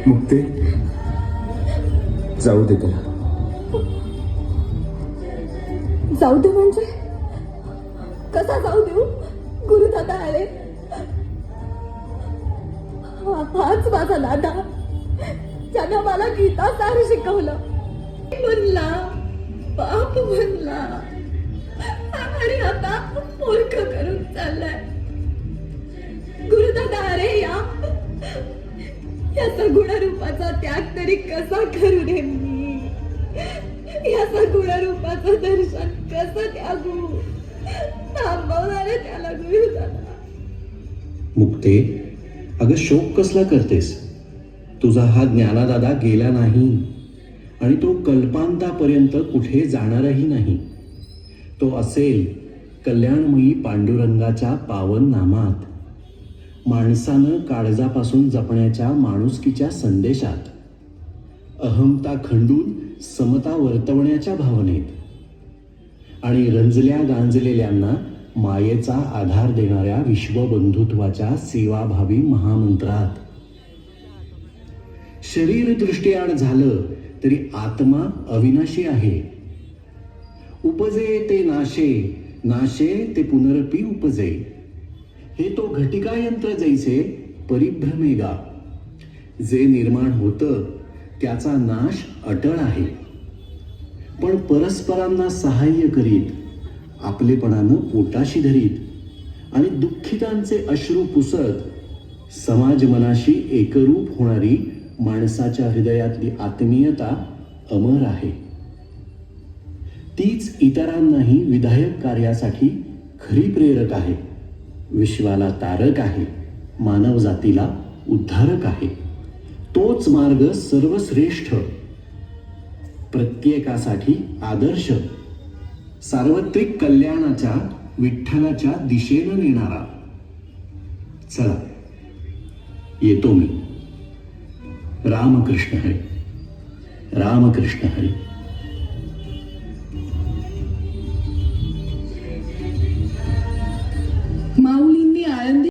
मुक्ते, जाऊ दे त्याला. जाऊ दे म्हणजे कसा जाऊ देऊ? गुरुदादा आले. हाच माझा दादा ज्यानं मला गीता सार शिकवलं. म्हणला बाप म्हणला आणि आता मूर्ख करून चाललाय. गुरुदादा अरे या सगुण रूपाचा त्याग तरी कसा करू नये मी? या सगुण रूपाचं दर्शन कसं त्यागू? थांबवणारे त्याला गुरुदादा. मुक्ते, अगं शोक कसला करतेस? तुझा हा ज्ञानादादा गेला नाही आणि तो कल्पांतापर्यंत कुठे जाणारही नाही. तो असेल कल्याणमयी पांडुरंगाच्या पावन नामात, माणसानं काळजापासून जपण्याच्या माणुसकीच्या संदेशात, अहमता खंडून समता वर्तवण्याच्या भावनेत आणि रंजल्या गांजलेल्यांना मायेचा आधार देणाऱ्या विश्वबंधुत्वाच्या सेवाभावी महामंत्रात. शरीर दृष्टिआड झालं तरी आत्मा अविनाशी आहे. उपजे ते नाशे, नाशे ते पुनरपी उपजे. हे तो घटिका यंत्र जैसे परिभ्रमेगा. जे निर्माण होतं त्याचा नाश अटळ आहे, पण परस्परांना सहाय्य करीत, आपलेपणानं पोटाशी धरीत आणि दुःखितांचे अश्रू पुसत समाज मनाशी एकरूप होणारी माणसाच्या हृदयातली आत्मीयता अमर आहे. तीच इतरांनाही विधायक कार्यासाठी खरी प्रेरक आहे, विश्वाला तारक आहे, मानव जातीला उद्धारक आहे. तोच मार्ग सर्वश्रेष्ठ, प्रत्येकासाठी आदर्श, सार्वत्रिक कल्याणाच्या विठ्ठलाच्या दिशेनं नेणारा. चला येतो मी. रामकृष्ण हरी. रामकृष्ण हरी.